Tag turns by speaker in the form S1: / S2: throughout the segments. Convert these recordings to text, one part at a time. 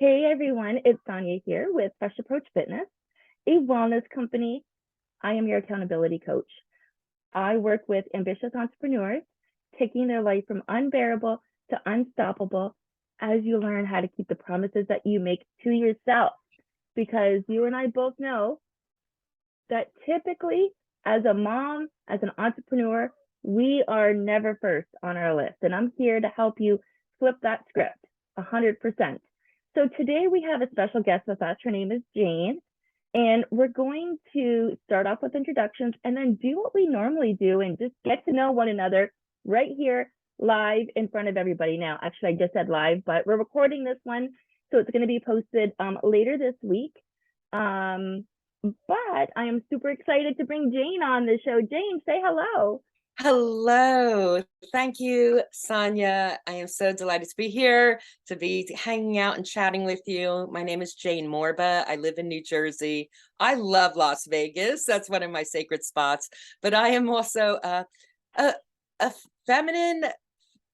S1: Hey everyone, it's Sonya here with Fresh Approach Fitness, a wellness company. I am your accountability coach. I work with ambitious entrepreneurs, taking their life from unbearable to unstoppable as you learn how to keep the promises that you make to yourself. Because you and I both know that typically, as a mom, as an entrepreneur, we are never first on our list. And I'm here to help you flip that script 100%. So today we have a special guest with us. Her name is Jane. And we're going to start off with introductions and then do what we normally do and just get to know one another right here live in front of everybody. Now, actually, I just said live, but we're recording this one. So it's going to be posted later this week. But I am super excited to bring Jane on the show. Jane, say hello.
S2: Hello. Thank you, Sonya. I am so delighted to be here, to be hanging out and chatting with you. My name is Jane Morba. I live in New Jersey. I love Las Vegas. That's one of my sacred spots. But I am also a feminine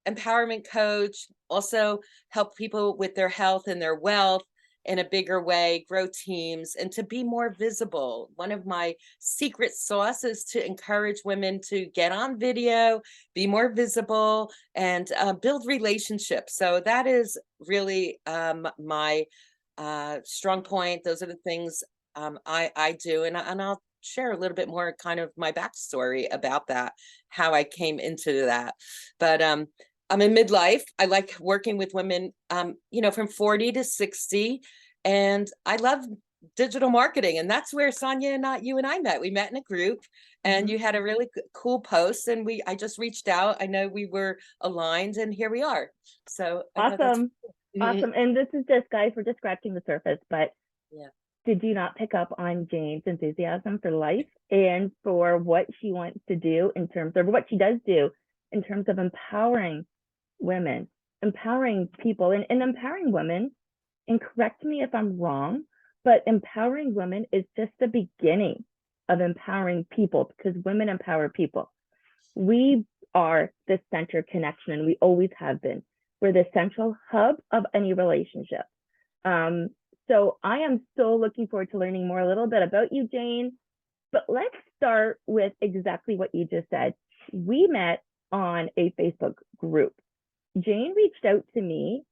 S2: empowerment coach, also help people with their health and their wealth in a bigger way, grow teams, and to be more visible. One of my secret sauce is to encourage women to get on video, be more visible, and build relationships. So that is really my strong point. Those are the things I do, and I'll share a little bit more kind of my backstory about that, how I came into that. But I'm in midlife. I like working with women, from 40 to 60. And I love digital marketing. And that's where Sonya and you and I met. We met in a group and you had a really cool post and I just reached out. I know we were aligned and here we are. So
S1: awesome. Awesome. And this is just, guys, we're just scratching the surface, but
S2: yeah.
S1: Did you not pick up on Jane's enthusiasm for life and for what she wants to do in terms of what she does do in terms of empowering women, empowering people, and empowering women, and correct me if I'm wrong, but empowering women is just the beginning of empowering people because women empower people. We are the center connection, and we always have been. We're the central hub of any relationship. So I am so looking forward to learning more a little bit about you, Jane. But let's start with exactly what you just said. We met on a Facebook group. Jane reached out to me,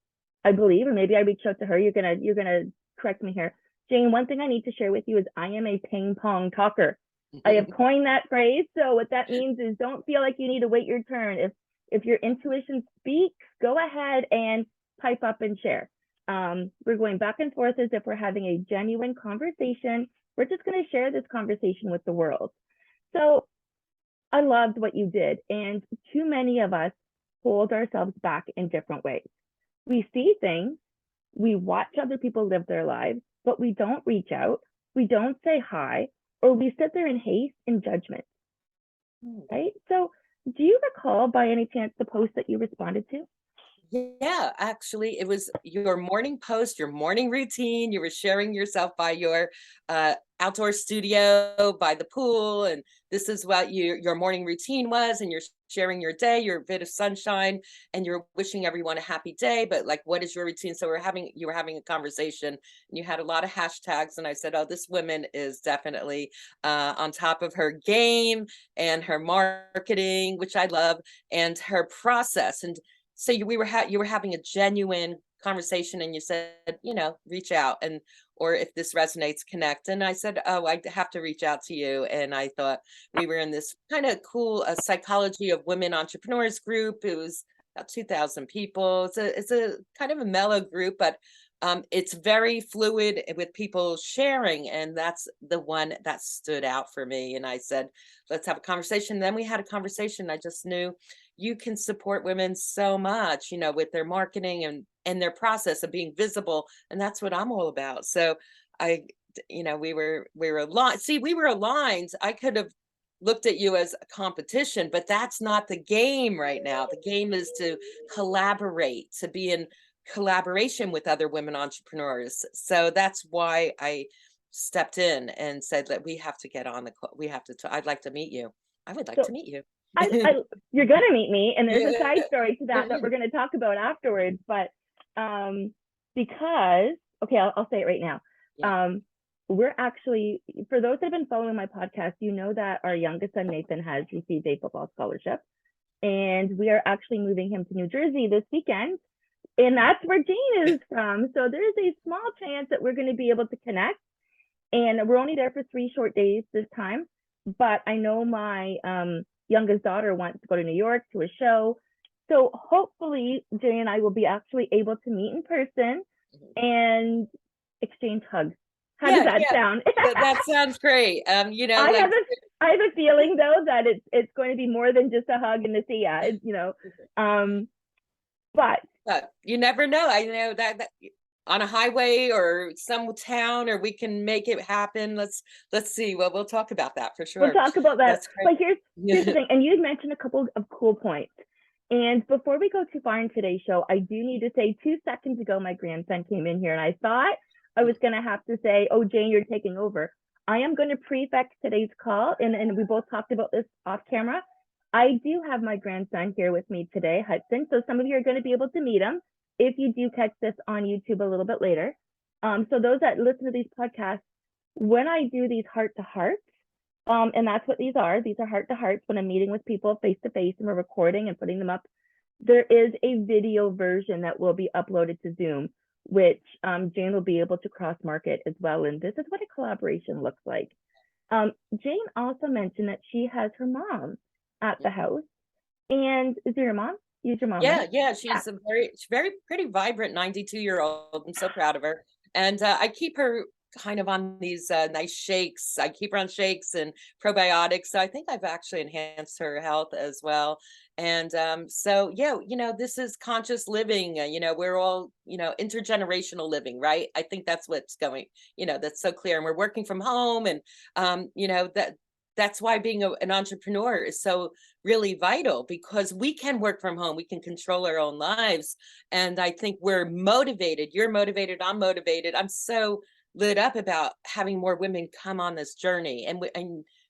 S1: I believe, or maybe I reached out to her. You're gonna correct me here. Jane, one thing I need to share with you is I am a ping pong talker. I have coined that phrase. So what that means is don't feel like you need to wait your turn. If your intuition speaks, go ahead and pipe up and share. We're going back and forth as if we're having a genuine conversation. We're just going to share this conversation with the world. So I loved what you did. And too many of us hold ourselves back in different ways. We see things, we watch other people live their lives, but we don't reach out, we don't say hi, or we sit there in haste and judgment. Right? So do you recall by any chance the post that you responded to?
S2: Yeah, actually, it was your morning post, your morning routine. You were sharing yourself by your outdoor studio, by the pool, and this is what your morning routine was. And you're sharing your day, your bit of sunshine, and you're wishing everyone a happy day. But like, what is your routine? So you were having a conversation, and you had a lot of hashtags. And I said, oh, this woman is definitely on top of her game and her marketing, which I love, and her process. And so you were having a genuine conversation and you said, reach out or if this resonates, connect. And I said, oh, I have to reach out to you. And I thought we were in this kind of cool psychology of women entrepreneurs group. It was about 2,000 people. It's a kind of a mellow group, but it's very fluid with people sharing. And that's the one that stood out for me. And I said, let's have a conversation. Then we had a conversation. I just knew you can support women so much, with their marketing and their process of being visible. And that's what I'm all about. So we were aligned. See, we were aligned. I could have looked at you as a competition, but that's not the game right now. The game is to collaborate, to be in collaboration with other women entrepreneurs. So that's why I stepped in and said that we have to get on I'd like to meet you. I would like to meet you.
S1: You're going to meet me, and there's a side story to that we're going to talk about afterwards. But because Okay, I'll say it right now.
S2: Yeah.
S1: We're actually, for those that have been following my podcast, you know that our youngest son, Nathan, has received a football scholarship. And we are actually moving him to New Jersey this weekend. And that's where Jane is from. So there's a small chance that we're going to be able to connect. And we're only there for 3 short days this time. But I know my youngest daughter wants to go to New York to a show. So hopefully Jane and I will be actually able to meet in person and exchange hugs. How does that sound?
S2: That sounds great. You know,
S1: I
S2: like
S1: have a feeling though that it's going to be more than just a hug and a see ya. You know, but
S2: you never know. I know that on a highway or some town, or we can make it happen. Let's see. Well, we'll talk about that for sure.
S1: we'll talk about that.
S2: That's great.
S1: But here's the thing, and you mentioned a couple of cool points. And before we go too far in today's show, I do need to say 2 seconds ago, my grandson came in here and I thought I was going to have to say, oh, Jane, you're taking over. I am going to prefix today's call. And we both talked about this off camera. I do have my grandson here with me today, Hudson. So some of you are going to be able to meet him if you do catch this on YouTube a little bit later. So those that listen to these podcasts, when I do these heart to hearts, and that's what these are heart to hearts when I'm meeting with people face to face and we're recording and putting them up. There is a video version that will be uploaded to Zoom, which Jane will be able to cross market as well. And this is what a collaboration looks like. Jane also mentioned that she has her mom at the house. And is it your mom? Use your mom.
S2: Yeah,
S1: right?
S2: yeah. She's a very pretty vibrant 92-year-old. I'm so proud of her. And I keep her kind of on these nice shakes. I keep her on shakes and probiotics. So I think I've actually enhanced her health as well. And so, yeah, you know, this is conscious living. You know, we're all, you know, intergenerational living, right? I think that's what's going, you know, that's so clear. And we're working from home. And, you know, that's why being an entrepreneur is so really vital, because we can work from home. We can control our own lives. And I think we're motivated. You're motivated. I'm motivated. I'm so lit up about having more women come on this journey. And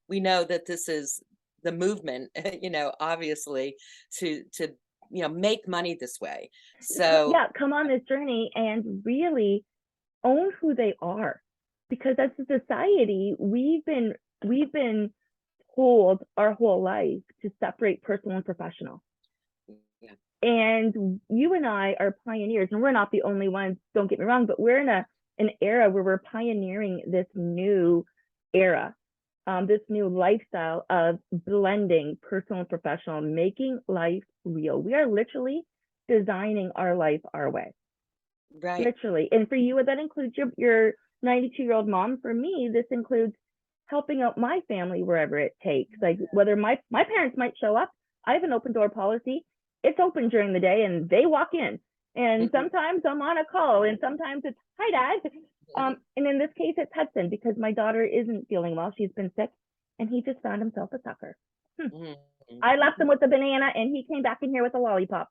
S2: we know that this is the movement, you know, obviously to, you know, make money this way. So
S1: yeah, come on this journey and really own who they are, because as a society, we've been told our whole life to separate personal and professional.
S2: yeah.
S1: And you and I are pioneers, and we're not the only ones, don't get me wrong, but we're in an era where we're pioneering this new era, this new lifestyle of blending personal and professional, making life real. We are literally designing our life our way.
S2: Right.
S1: Literally. And for you, that includes your 92-year-old mom. For me, this includes helping out my family wherever it takes. Like whether my parents might show up, I have an open door policy. It's open during the day and they walk in. And sometimes I'm on a call and sometimes it's, hi, Dad. And in this case, it's Hudson because my daughter isn't feeling well. She's been sick and he just found himself a sucker. I left him with a banana and he came back in here with a lollipop.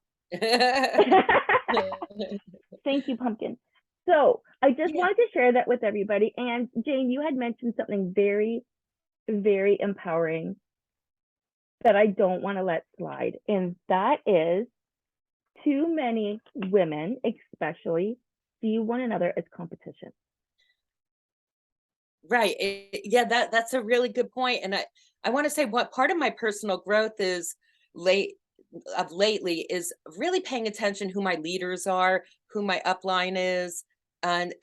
S1: Thank you, Pumpkin. So I just wanted to share that with everybody. And Jane, you had mentioned something very, very empowering that I don't want to let slide. And that is too many women, especially, see one another as competition.
S2: Right. Yeah, that's a really good point. And I want to say what part of my personal growth is lately is really paying attention who my leaders are, who my upline is, and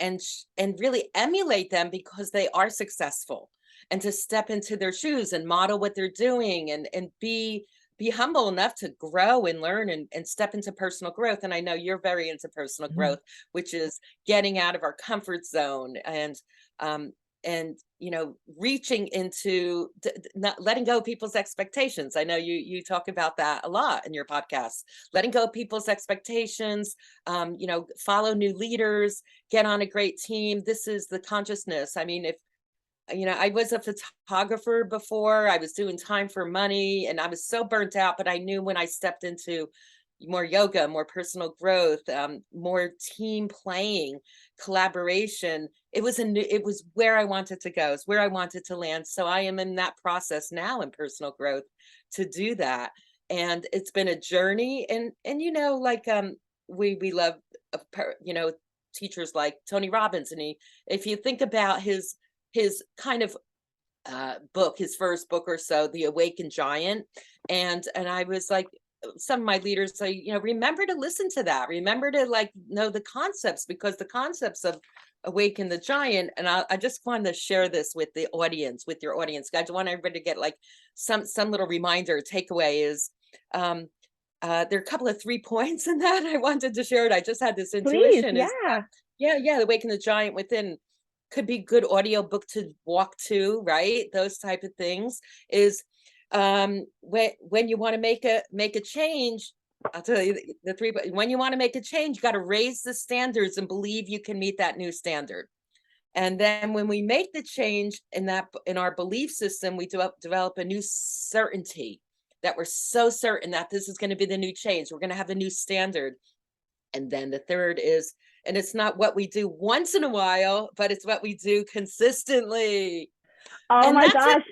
S2: really emulate them because they are successful, and to step into their shoes and model what they're doing, and be humble enough to grow and learn and step into personal growth. And I know you're very into personal growth, which is getting out of our comfort zone and you know, reaching into not letting go of people's expectations. I know you talk about that a lot in your podcast. Letting go of people's expectations, you know, follow new leaders, get on a great team. This is the consciousness. I mean, if you know, I was a photographer before, I was doing time for money and I was so burnt out, but I knew when I stepped into more yoga, more personal growth, more team playing, collaboration, it was where I wanted to go, it's where I wanted to land. So I am in that process now in personal growth to do that. And it's been a journey. And you know, like we love, you know, teachers like Tony Robbins, and if you think about his kind of book, his first book or so, The Awakened Giant, and I was like, some of my leaders say, remember to listen to that, remember to like know the concepts, because the concepts of Awaken the Giant, and I just want to share this with the audience, with your audience. I want everybody to get like some little reminder, takeaway is, there are a couple of 3 points in that I wanted to share it. I just had this
S1: Please,
S2: intuition is
S1: yeah.
S2: the Awaken the Giant within could be good audio book to walk to, right? Those type of things is when you want to make a change. I'll tell you the 3, but when you want to make a change, you got to raise the standards and believe you can meet that new standard. And then when we make the change in our belief system, we develop a new certainty that we're so certain that this is going to be the new change. We're going to have a new standard. And then the third is, and it's not what we do once in a while, but it's what we do consistently.
S1: Oh
S2: And
S1: my
S2: that's
S1: gosh.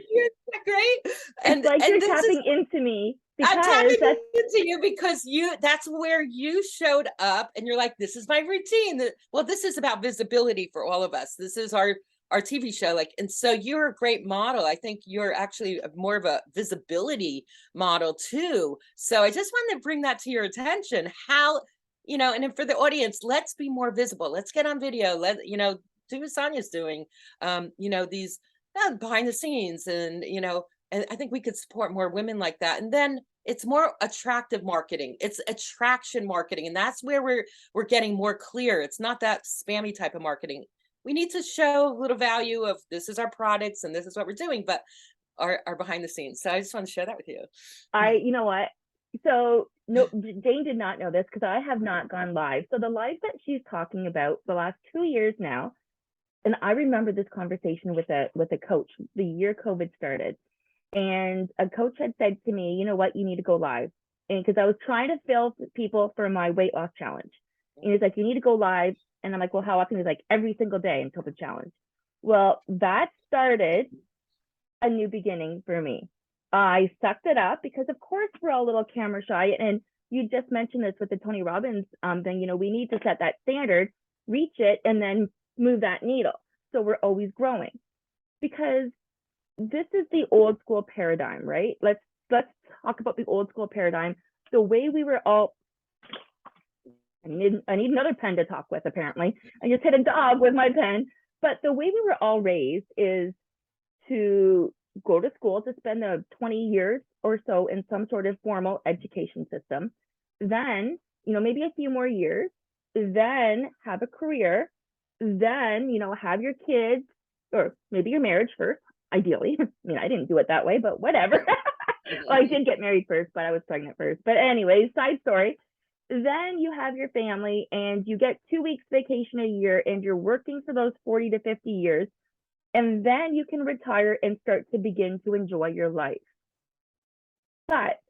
S2: great.
S1: It's like you're
S2: this
S1: tapping into me,
S2: I'm
S1: because
S2: tapping
S1: that's
S2: into you because that's where you showed up and you're like, this is my routine. Well, this is about visibility for all of us. This is our TV show. Like, and so you're a great model. I think you're actually more of a visibility model too. So I just wanted to bring that to your attention. How, and then for the audience, let's be more visible. Let's get on video. Do what Sonya's doing. These behind the scenes, and and I think we could support more women like that. And then it's more attractive marketing. It's attraction marketing. And that's where we're getting more clear. It's not that spammy type of marketing. We need to show a little value of this is our products and this is what we're doing, but our behind the scenes. So I just want to share that with you.
S1: you know what? So no, Jane did not know this because I have not gone live. So the live that she's talking about the last 2 years now, and I remember this conversation with a coach the year COVID started. And a coach had said to me, you know what, you need to go live. And because I was trying to fill people for my weight loss challenge. And he's like, you need to go live. And I'm like, well, how often? He's like, every single day until the challenge. Well, that started a new beginning for me. I sucked it up because, of course, we're all a little camera shy. And you just mentioned this with the Tony Robbins thing. We need to set that standard, reach it, and then move that needle. So we're always growing, because this is the old school paradigm, right? Let's talk about the old school paradigm. The way we were all, I need another pen to talk with, apparently. I just hit a dog with my pen. But the way we were all raised is to go to school, to spend the 20 years or so in some sort of formal education system. Then, maybe a few more years, then have a career, then, have your kids, or maybe your marriage first, ideally. I mean, I didn't do it that way, but whatever. Well, I did get married first, but I was pregnant first. But anyways, side story. Then you have your family and you get 2 weeks vacation a year and you're working for those 40 to 50 years. And then you can retire and start to begin to enjoy your life. But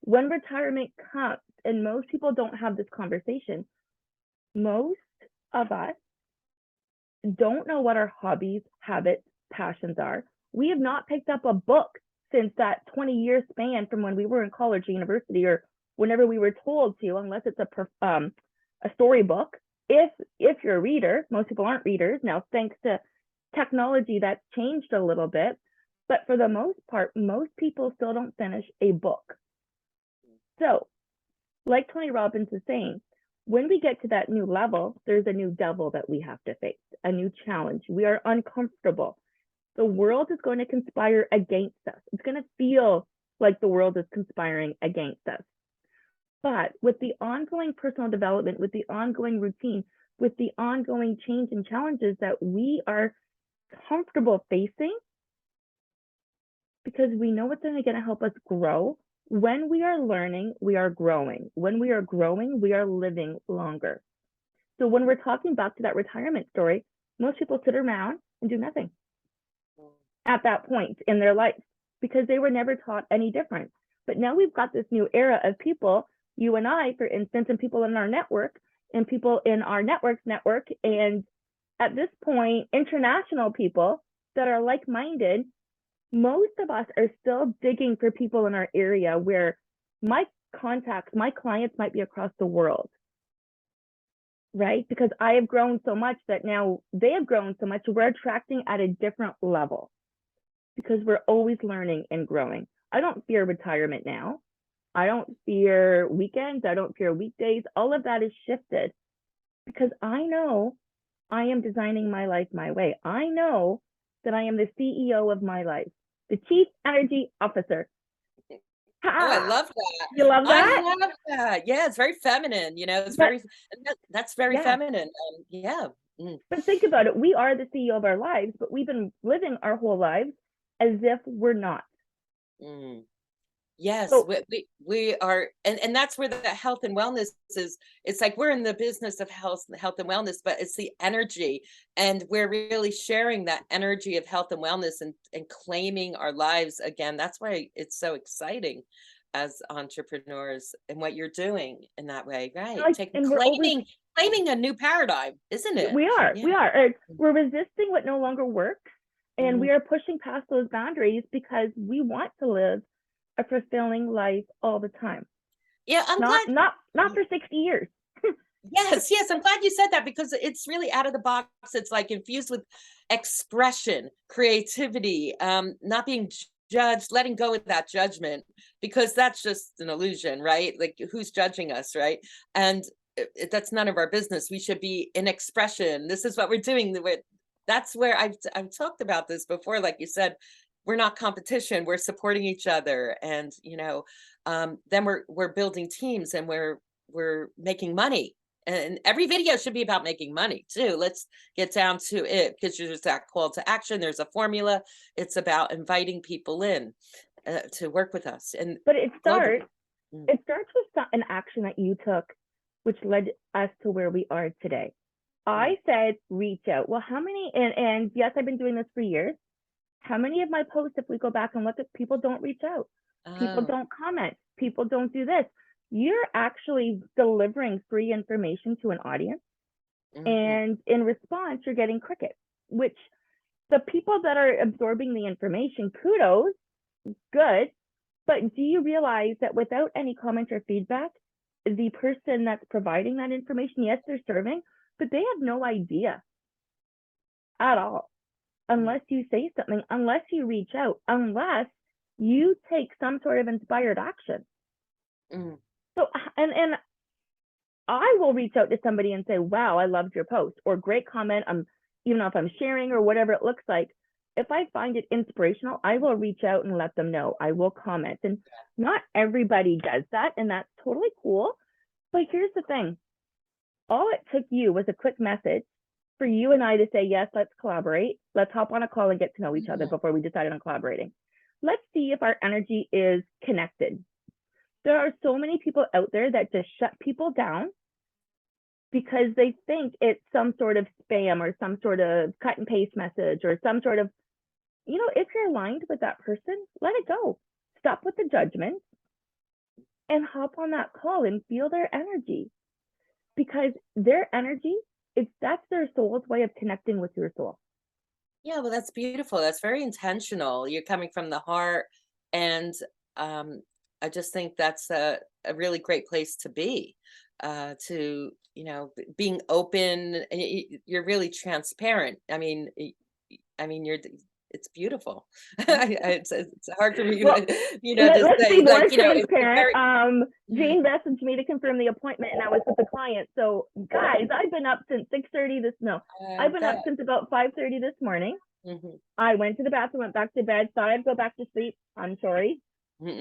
S1: when retirement comes, and most people don't have this conversation, most of us don't know what our hobbies, habits, passions are. We have not picked up a book since that 20-year span from when we were in college or university, or whenever we were told to, unless it's a storybook. If you're a reader, most people aren't readers. Now, thanks to technology, that's changed a little bit. But for the most part, most people still don't finish a book. So, like Tony Robbins is saying, when we get to that new level, there's a new devil that we have to face, a new challenge. We are uncomfortable. The world is going to conspire against us. It's going to feel like the world is conspiring against us. But with the ongoing personal development, with the ongoing routine, with the ongoing change and challenges that we are comfortable facing, because we know it's only going to help us grow. When we are learning, we are growing. When we are growing, we are living longer. So when we're talking back to that retirement story, most people sit around and do nothing at that point in their life because they were never taught any different. But now we've got this new era of people, you and I, for instance, and people in our network, and people in our network, and at this point, international people that are like-minded. Most of us are still digging for people in our area where my contacts, my clients might be across the world. right? Because I have grown so much that now they have grown so much, we're attracting at a different level because we're always learning and growing. I don't fear retirement now. I don't fear weekends. I don't fear weekdays. All of that is shifted because I know I am designing my life my way. I know that I am the CEO of my life, the Chief Energy Officer.
S2: Oh, I
S1: Ha!
S2: love that.
S1: You love
S2: I
S1: that?
S2: love that. Yeah, it's very feminine, you know, it's
S1: But
S2: that's very
S1: yeah,
S2: feminine. Yeah. Mm,
S1: but think about it. We are the CEO of our lives, but we've been living our whole lives as if we're not.
S2: mm. Yes,
S1: So
S2: we are, and that's where the health and wellness is. It's like we're in the business of health and wellness, but it's the energy, and we're really sharing that energy of health and wellness and claiming our lives again. That's why it's so exciting as entrepreneurs and what you're doing in that way, right?
S1: like,
S2: Taking
S1: and we're always
S2: claiming a new paradigm, isn't it?
S1: we are
S2: Yeah.
S1: we are we're resisting what no longer works, and
S2: Mhm.
S1: we are pushing past those boundaries because we want to live a fulfilling life all the time.
S2: Yeah, I'm
S1: Not
S2: glad.
S1: not for 60 years.
S2: Yes, yes, I'm glad you said that because it's really out of the box. It's like infused with expression, creativity, not being judged, letting go of that judgment because that's just an illusion, right? Like who's judging us, right? And that's none of our business. We should be in expression. This is what we're doing. That's where I've talked about this before. Like you said, we're not competition. We're supporting each other, and then we're building teams, and we're making money, and every video should be about making money too. Let's get down to it because there's that call to action. There's a formula. It's about inviting people in to work with us and
S1: But it
S2: globally.
S1: starts it starts with an action that you took, which led us to where we are today.
S2: Mm,
S1: I said reach out. Well, how many, and yes, I've been doing this for years. How many of my posts, if we go back and look at, people don't reach out, people
S2: oh,
S1: don't comment, people don't do this. You're actually delivering free information to an audience,
S2: mhm.
S1: and in response you're getting crickets, which the people that are absorbing the information, kudos, good. But do you realize that without any comment or feedback, the person that's providing that information, yes, they're serving, but they have no idea at all
S2: Mm,
S1: unless you say something, unless you reach out, unless you take some sort of inspired action.
S2: mm,
S1: So, and I will reach out to somebody and say, wow, I loved your post, or great comment. Even if I'm sharing or whatever it looks like, if I find it inspirational, I will reach out and let them know. I will comment. And not everybody does that, and that's totally cool. But here's the thing. All it took you was a quick message for you and I to say, yes, let's collaborate. Let's hop on a call and get to know each other
S2: mhm.
S1: before we decided on collaborating. Let's see if our energy is connected. There are so many people out there that just shut people down because they think it's some sort of spam or some sort of cut and paste message or some sort of, if you're aligned with that person, let it go. Stop with the judgment and hop on that call and feel their energy, because their energy, that's their soul's way of connecting with your soul.
S2: Yeah, well, that's beautiful. That's very intentional. You're coming from the heart, and um, I just think that's a really great place to be. To being open, and you're really transparent. I mean, it's beautiful. It's hard for me,
S1: Well,
S2: to
S1: let's be
S2: say,
S1: more
S2: like, it's
S1: transparent.
S2: very.
S1: Jane messaged me to confirm the appointment, and I was with the client. So, guys, I've been up since 6:30 this. No,
S2: I
S1: I've been up
S2: bet.
S1: since about 5:30 this morning.
S2: Mhm.
S1: I went to the bathroom, went back to bed, thought I'd go back to sleep. I'm sorry. Give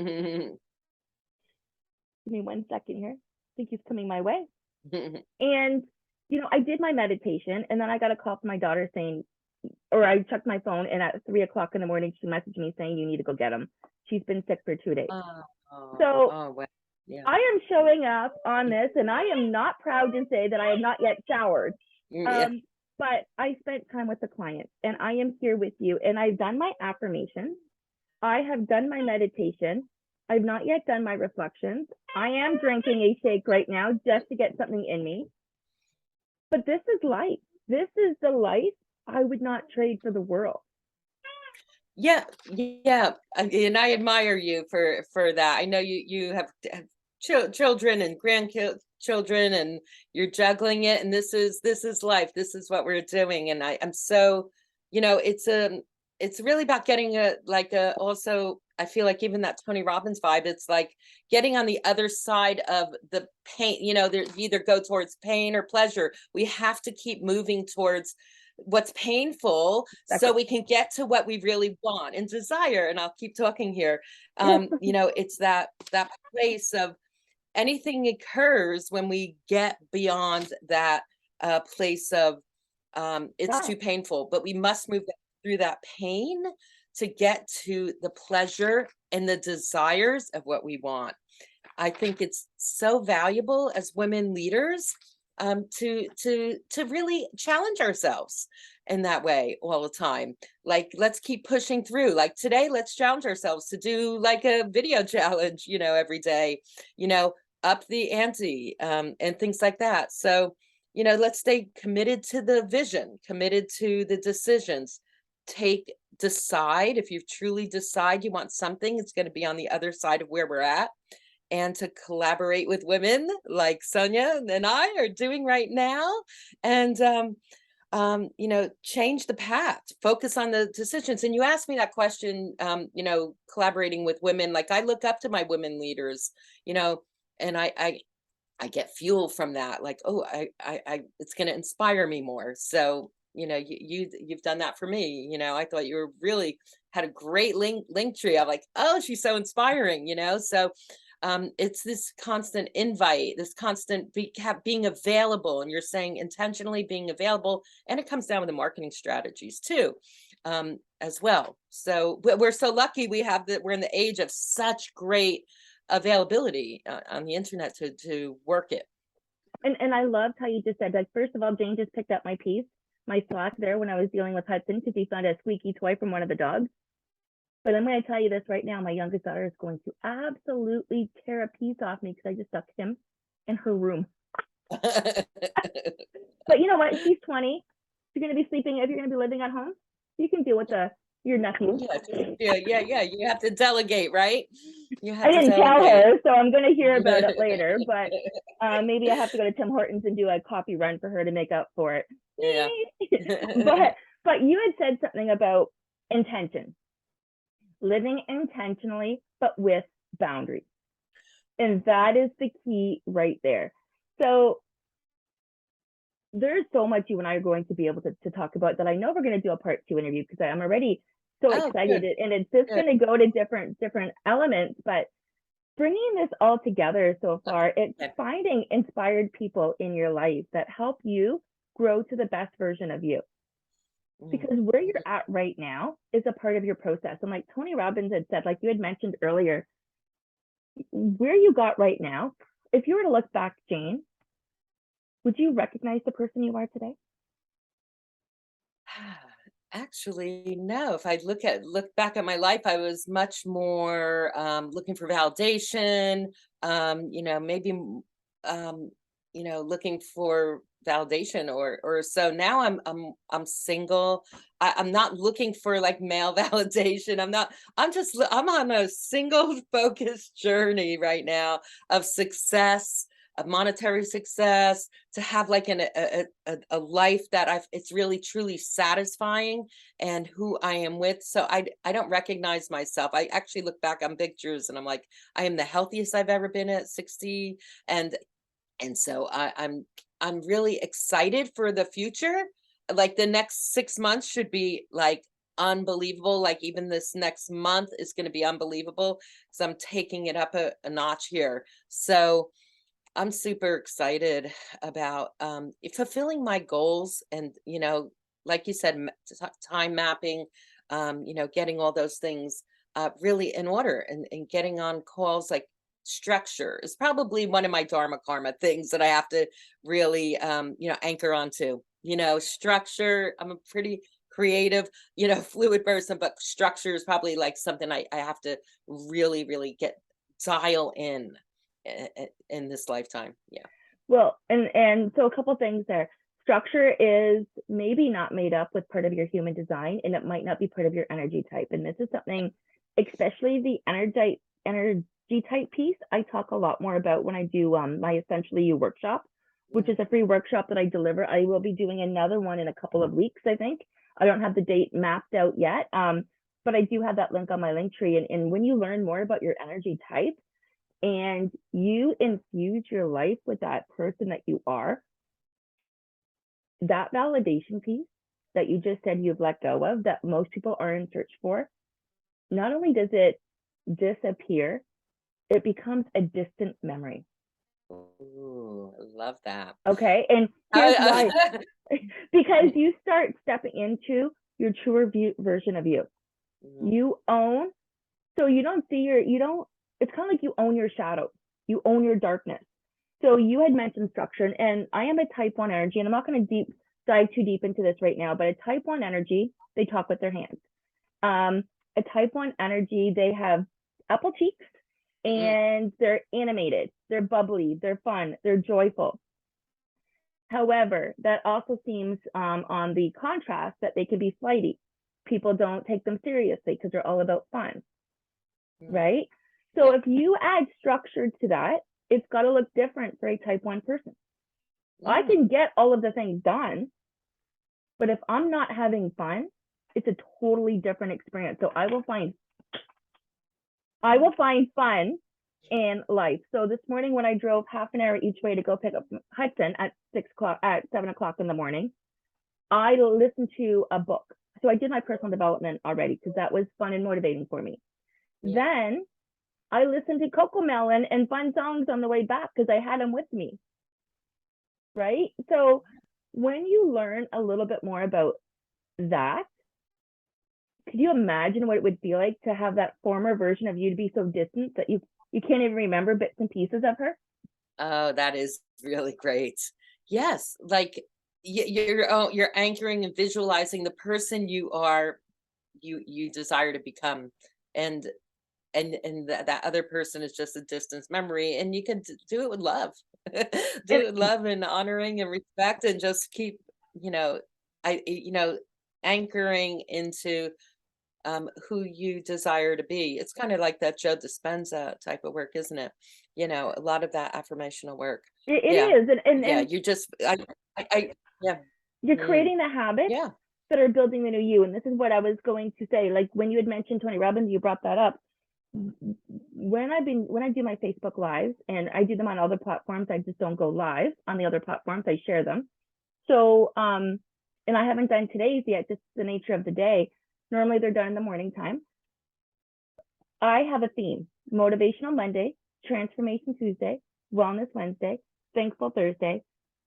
S1: me 1 second here. I think he's coming my way. And I did my meditation, and then I got a call from my daughter saying, or I checked my phone, and at 3 o'clock in the morning, she messaged me saying, you need to go get him. She's been sick for 2 days.
S2: Oh, oh,
S1: So
S2: oh, well, yeah.
S1: I am showing up on this, and I am not proud to say that I have not yet showered.
S2: Yeah.
S1: But I spent time with the client, and I am here with you, and I've done my affirmations. I have done my meditation. I've not yet done my reflections. I am drinking a shake right now just to get something in me. But this is life. This is the life I would not trade for the world.
S2: Yeah, yeah, and I admire you for that. I know you have children and grandkids, children and you're juggling it, and this is life. This is what we're doing. And I'm so, it's really about getting also, I feel like even that Tony Robbins vibe, it's like getting on the other side of the pain. There, you either go towards pain or pleasure. We have to keep moving towards what's painful so we can get to what we really want and desire. And I'll keep talking here. It's that place of anything occurs when we get beyond that place of it's too painful, but we must move through that pain to get to the pleasure and the desires of what we want. I think it's so valuable as women leaders to really challenge ourselves in that way all the time. Like, let's keep pushing through. Like today, let's challenge ourselves to do like a video challenge, every day, up the ante and things like that. So, let's stay committed to the vision, committed to the decisions. Decide if you truly decide you want something, it's going to be on the other side of where we're at. And to collaborate with women like Sonya and I are doing right now, and change the path, focus on the decisions. And you asked me that question, collaborating with women, like I look up to my women leaders, and I get fuel from that, like, oh, I it's going to inspire me more. So you've done that for me. I thought you were really had a great link tree. I'm like, oh, she's so inspiring. So it's this constant invite, this constant being available, and you're saying intentionally being available, and it comes down with the marketing strategies too, as well. So we're so lucky we have that. We're in the age of such great availability on the internet to work it.
S1: And I loved how you just said, like, first of all, Jane just picked up my slack there when I was dealing with Hudson because he found a squeaky toy from one of the dogs. But I'm going to tell you this right now. My youngest daughter is going to absolutely tear a piece off me because I just stuck him in her room. But you know what? She's 20. She's going to be sleeping. If you're going to be living at home, you can deal with your nephew.
S2: Yeah. You have to delegate, right?
S1: I didn't tell her, so I'm going to hear about it later. But maybe I have to go to Tim Hortons and do a coffee run for her to make up for it.
S2: Yeah.
S1: But you had said something about intention. Living intentionally, but with boundaries. And that is the key right there. So there's so much you and I are going to be able to talk about that I know we're going to do a part 2 interview because I'm already so excited. Good. And it's just going to go to different elements, but bringing this all together so far, it's finding inspired people in your life that help you grow to the best version of you. Because where you're at right now is a part of your process. And like Tony Robbins had said, like you had mentioned earlier, where you got right now, if you were to look back, Jane, would you recognize the person you are today?
S2: Actually, no. If I look back at my life, I was much more looking for validation, maybe looking for validation or so. Now I'm single. I'm not looking for like male validation. I'm on a single focused journey right now of success, of monetary success, to have like a life that it's really truly satisfying and who I am with. So I don't recognize myself. I actually look back on pictures and I'm like, I am the healthiest I've ever been at 60. And so I'm really excited for the future. Like the next 6 months should be like unbelievable. Like even this next month is going to be unbelievable because I'm taking it up a notch here. So I'm super excited about fulfilling my goals and, like you said, time mapping, getting all those things really in order and getting on calls. Like structure is probably one of my dharma karma things that I have to really, anchor onto, structure. I'm a pretty creative, fluid person, but structure is probably like something I have to really, really dial in this lifetime. Yeah.
S1: Well, and so a couple things there. Structure is maybe not made up with part of your human design, and it might not be part of your energy type. And this is something, especially the energetic energy type piece, I talk a lot more about when I do my Essentially You workshop, which is a free workshop that I deliver. I will be doing another one in a couple of weeks, I think. I don't have the date mapped out yet, but I do have that link on my link tree. And when you learn more about your energy type and you infuse your life with that person that you are, that validation piece that you just said you've let go of, that most people are in search for, not only does it disappear, it becomes a distant memory.
S2: Ooh, I love that.
S1: Okay. And here's why. Because you start stepping into your truer version of you. You own, so you don't see it's kind of like you own your shadow. You own your darkness. So you had mentioned structure, and I am a type 1 energy, and I'm not going to dive too deep into this right now, but a type 1 energy, they talk with their hands. A type 1 energy, they have apple cheeks, and they're animated, they're bubbly, they're fun, they're joyful. However, that also seems on the contrast that they can be flighty. People don't take them seriously because they're all about fun, right? So if you add structure to that, it's got to look different for a type 1 person. I can get all of the things done, but if I'm not having fun, it's a totally different experience. So I will find fun in life. So this morning when I drove half an hour each way to go pick up Hudson at 7 o'clock in the morning, I listened to a book. So I did my personal development already because that was fun and motivating for me. Then I listened to Coco Melon and fun songs on the way back because I had them with me. Right? So when you learn a little bit more about that, could you imagine what it would be like to have that former version of you to be so distant that you can't even remember bits and pieces of her?
S2: Oh, that is really great. Yes, like you're anchoring and visualizing the person you are, you desire to become, and that other person is just a distance memory, and you can do it with love. Do it with love and honoring and respect, and just keep, anchoring into who you desire to be. It's kind of like that Joe Dispenza type of work, isn't it? A lot of that affirmational work.
S1: It
S2: Yeah.
S1: is.
S2: Yeah.
S1: And
S2: You just, yeah.
S1: you're
S2: Mm,
S1: creating the habits
S2: yeah.
S1: that are building the new you. And this is what I was going to say. Like when you had mentioned Tony Robbins, you brought that up. When I do my Facebook lives, and I do them on other platforms, I just don't go live on the other platforms. I share them. So, and I haven't done today's yet, just the nature of the day. Normally they're done in the morning time. I have a theme: Motivational Monday, Transformation Tuesday, Wellness Wednesday, Thankful Thursday,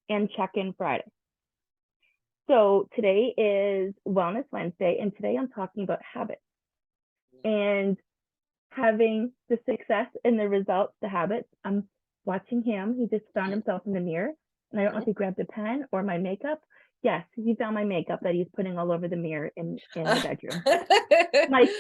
S1: and Check-in Friday. So today is Wellness Wednesday, and today I'm talking about habits and having the success and the results, the habits. I'm watching him. He just found himself in the mirror, and I don't know if he grabbed a pen or my makeup. Yes, he found my makeup that he's putting all over the mirror in the bedroom.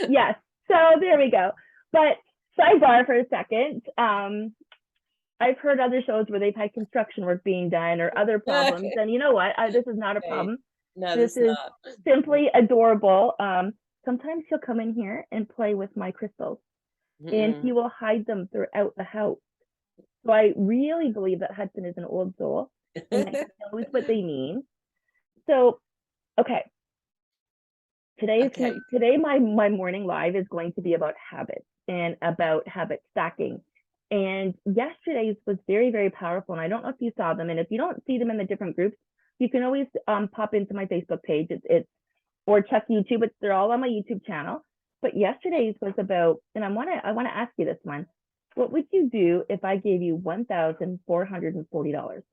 S1: Yes. So there we go. But sidebar for a second. I've heard other shows where they've had construction work being done or other problems, and you know what? This is not a problem.
S2: No,
S1: this is
S2: not.
S1: simply adorable. Sometimes he'll come in here and play with my crystals, and he will hide them throughout the house. So I really believe that Hudson is an old soul and that he knows what they mean. So, okay. Today my morning live is going to be about habits and about habit stacking. And yesterday's was very, very powerful. And I don't know if you saw them. And if you don't see them in the different groups, you can always pop into my Facebook page. It's or check YouTube. They're all on my YouTube channel. But yesterday's was about, and I want to ask you this one. What would you do if I gave you $1,440?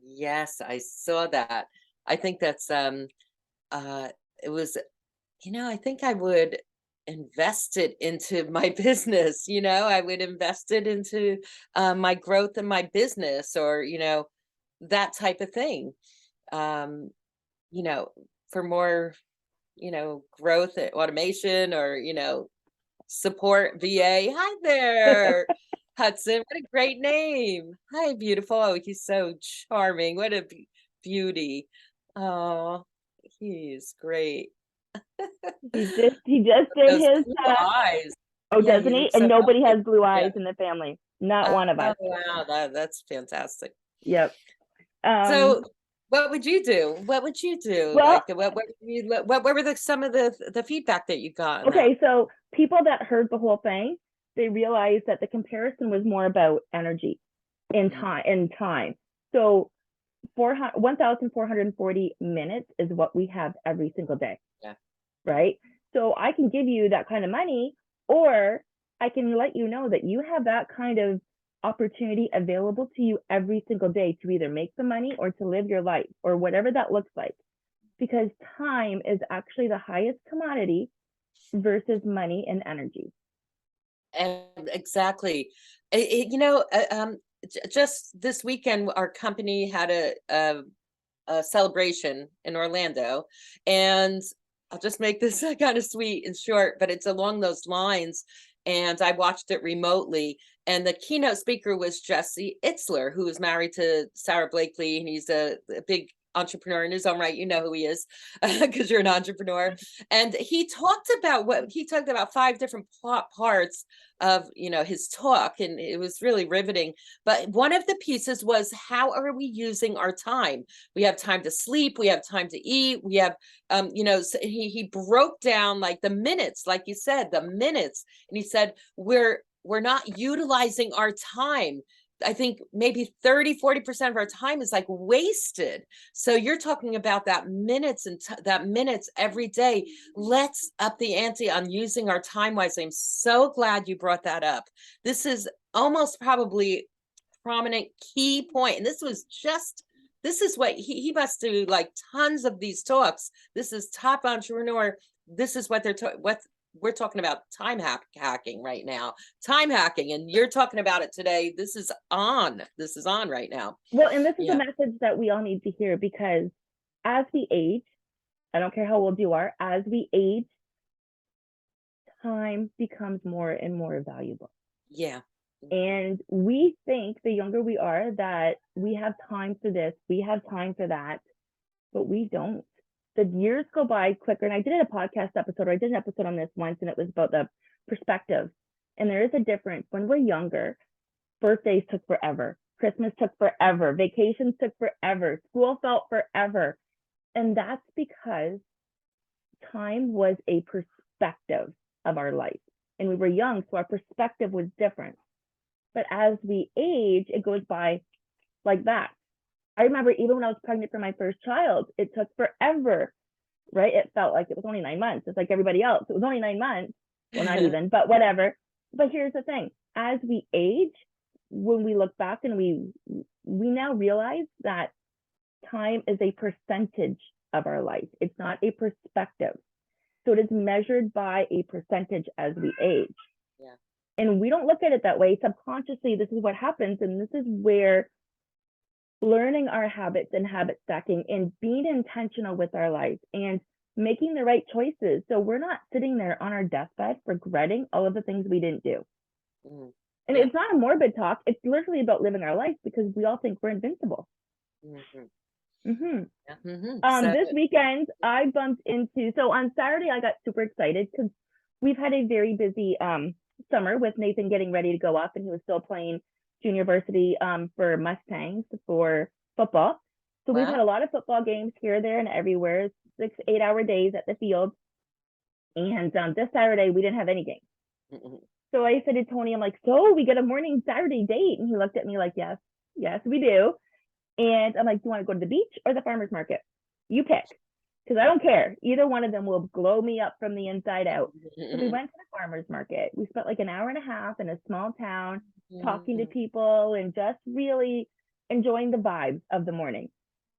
S2: Yes, I saw that. I think that's it was, I think I would invest it into my business. I would invest it into my growth in my business, or that type of thing. For more, growth, automation, or support VA. Hi there, Hudson. What a great name. Hi, beautiful. Oh, he's so charming. What a beauty. Oh, he's great.
S1: He just did
S2: Those
S1: his
S2: cool eyes.
S1: Oh,
S2: Yeah,
S1: doesn't
S2: you
S1: he?
S2: look
S1: And
S2: so
S1: nobody
S2: healthy.
S1: has blue
S2: Yeah.
S1: eyes in the family. Not one of
S2: Oh,
S1: us.
S2: wow, that's fantastic.
S1: Yep.
S2: So what would you do? What would you do?
S1: Well,
S2: Like what were some of the feedback that you got on that?
S1: okay, so people that heard the whole thing, they realized that the comparison was more about energy in
S2: Mhm.
S1: time. So 1,440 minutes is what we have every single day,
S2: Yeah.
S1: right? So I can give you that kind of money, or I can let you know that you have that kind of opportunity available to you every single day to either make the money or to live your life or whatever that looks like. Because time is actually the highest commodity versus money and energy.
S2: And exactly. Just this weekend, our company had a celebration in Orlando, and I'll just make this kind of sweet and short, but it's along those lines. And I watched it remotely, and the keynote speaker was Jesse Itzler, who is married to Sarah Blakely, and he's a big entrepreneur in his own right. You know who he is because you're an entrepreneur. And he talked about 5 different parts of his talk, and it was really riveting. But one of the pieces was, how are we using our time? We have time to sleep, we have time to eat, we have so he broke down like the minutes, like you said, the minutes, and he said we're not utilizing our time. I think maybe 30-40% of our time is like wasted. So you're talking about that minutes and that minutes every day. Let's up the ante on using our time wisely. I'm so glad you brought that up. This is almost probably prominent key point, and this is what he must do, like tons of these talks. This is top entrepreneur. This is what what we're talking about, hacking right now, time hacking, and you're talking about it today. This is on right now.
S1: Well, and this is a
S2: Yeah.
S1: message that we all need to hear, because as we age, I don't care how old you are, as we age, time becomes more and more valuable.
S2: Yeah.
S1: And we think the younger we are that we have time for this, we have time for that, but we don't. The years go by quicker. And I did a podcast episode, or I did an episode on this once, and it was about the perspective. And there is a difference. When we're younger, birthdays took forever, Christmas took forever, vacations took forever, school felt forever. And that's because time was a perspective of our life. And we were young, so our perspective was different. But as we age, it goes by like that. I remember even when I was pregnant for my first child, it took forever, right? It felt like it was only 9 months. It's like everybody else. It was only 9 months. Well, not even, but whatever. But here's the thing. As we age, when we look back, and we now realize that time is a percentage of our life. It's not a perspective. So it is measured by a percentage as we age.
S2: Yeah.
S1: And we don't look at it that way. Subconsciously, this is what happens. And this is where learning our habits and habit stacking and being intentional with our life and making the right choices. So we're not sitting there on our deathbed regretting all of the things we didn't do. Mm-hmm. And it's not a morbid talk. It's literally about living our life, because we all think we're invincible. Mm-hmm. Mm-hmm. Yeah. Mm-hmm. This weekend, I bumped into, so on Saturday, I got super excited because we've had a very busy summer with Nathan getting ready to go up, and he was still playing junior varsity for Mustangs for football. So we've had a lot of football games here, there, and everywhere, 6-8 hour days at the field. And this Saturday, we didn't have any games. Mm-hmm. So I said to Tony, I'm like, so we get a morning Saturday date? And he looked at me like, yes, we do. And I'm like, do you want to go to the beach or the farmer's market? You pick, because I don't care. Either one of them will glow me up from the inside out. So we went to the farmer's market. We spent like an hour and a half in a small town talking to people and just really enjoying the vibes of the morning.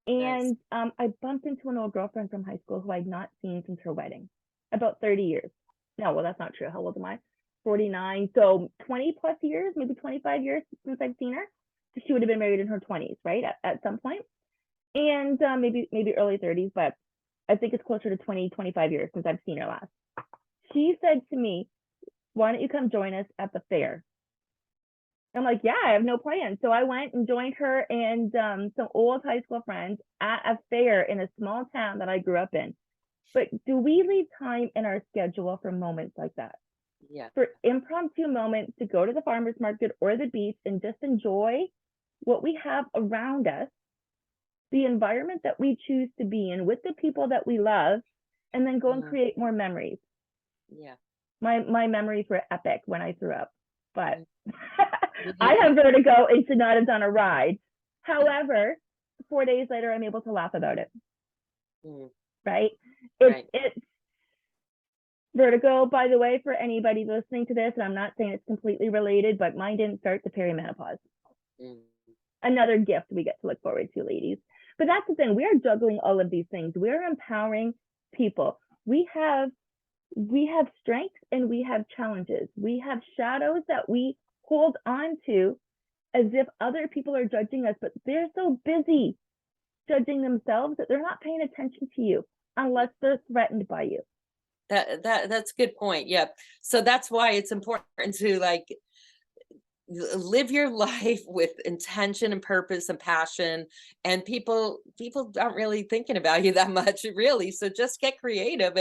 S1: And I bumped into an old girlfriend from high school who I'd not seen since her wedding, about 30 years. No, well, that's not true. How old am I? 49. So 20 plus years, maybe 25 years since I've seen her. She would have been married in her 20s, right? At some point. And maybe early 30s, but I think it's closer to 20, 25 years since I've seen her last. She said to me, why don't you come join us at the fair? I'm like, yeah, I have no plans. So I went and joined her and some old high school friends at a fair in a small town that I grew up in. But do we leave time in our schedule for moments like that?
S2: Yeah.
S1: for impromptu moments to go to the farmer's market or the beach and just enjoy what we have around us, the environment that we choose to be in with the people that we love, and then go and create more memories.
S2: Yeah.
S1: My memories were epic when I threw up, but
S2: Mm.
S1: I have vertigo and should not have done a ride. However, 4 days later, I'm able to laugh about it.
S2: Mm.
S1: Right?
S2: Right.
S1: It's vertigo, by the way, for anybody listening to this, and I'm not saying it's completely related, but mine didn't start to perimenopause.
S2: Mm.
S1: Another gift we get to look forward to, ladies. But that's the thing. We are juggling all of these things. We're empowering people. We have strengths and we have challenges. We have shadows that we hold on to as if other people are judging us, but they're so busy judging themselves that they're not paying attention to you unless they're threatened by you.
S2: That's a good point. Yeah. So that's why it's important to like live your life with intention and purpose and passion, and people aren't really thinking about you that much, really. So just get creative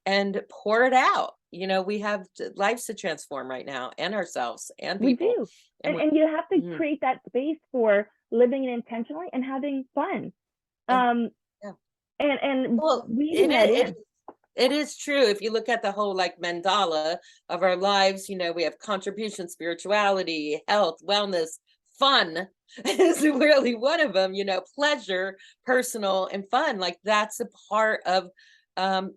S2: and pour it out. We have lives to transform right now, and ourselves and
S1: We
S2: people.
S1: do.
S2: And
S1: And you have to
S2: Mhm.
S1: create that space for living it intentionally and having fun.
S2: And yeah.
S1: And
S2: Well,
S1: weaving that in.
S2: it is true. If you look at the whole like mandala of our lives, we have contribution, spirituality, health, wellness, fun is really one of them, pleasure, personal, and fun. Like that's a part of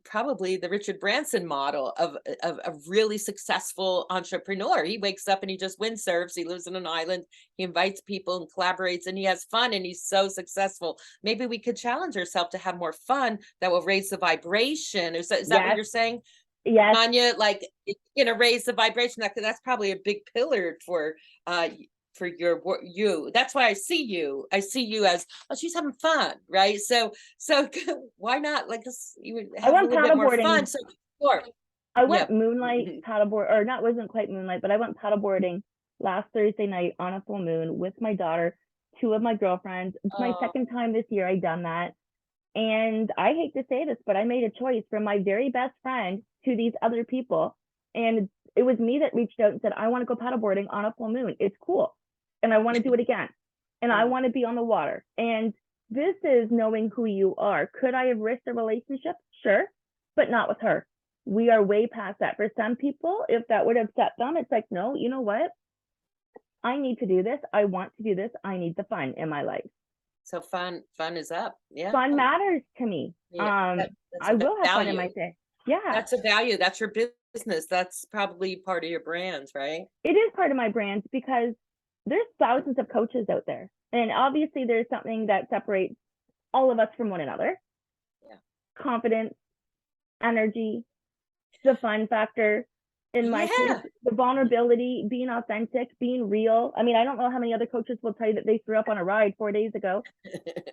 S2: probably the Richard Branson model of a really successful entrepreneur. He wakes up and he just windsurfs. He lives on an island. He invites people and collaborates, and he has fun, and he's so successful. Maybe we could challenge ourselves to have more fun that will raise the vibration. Is that what
S1: Yes.
S2: you're saying,
S1: Yes.
S2: Sonya? Like, raise the vibration. That's probably a big pillar for you. That's why I see you as, oh, she's having fun, right? So why not like this, you would
S1: I
S2: have a
S1: went
S2: little bit more fun?
S1: paddleboarding.
S2: So sure.
S1: I
S2: Yeah.
S1: went moonlight paddleboard, or not, wasn't quite moonlight, but I went paddleboarding last Thursday night on a full moon with my daughter, two of my girlfriends. It's my
S2: Oh,
S1: second time this year I've done that. And I hate to say this, but I made a choice from my very best friend to these other people. And it was me that reached out and said, I want to go paddleboarding on a full moon. It's cool. And I want to do it again. And I want to be on the water. And this is knowing who you are. Could I have risked a relationship? Sure, but not with her. We are way past that. For some people, if that would have upset them, it's like, no, you know what? I need to do this. I want to do this. I need the fun in my life.
S2: so fun is up. Yeah.
S1: Fun matters to me.
S2: Yeah. That's
S1: I
S2: a
S1: will have fun in
S2: value.
S1: my day. Yeah.
S2: That's a value. That's your business. That's probably part of your brand, right?
S1: It is part of my brand because there's thousands of coaches out there. And obviously there's something that separates all of us from one another.
S2: Yeah.
S1: Confidence, energy, the fun factor. In my case, the vulnerability, being authentic, being real. I mean, I don't know how many other coaches will tell you that they threw up on a ride 4 days ago,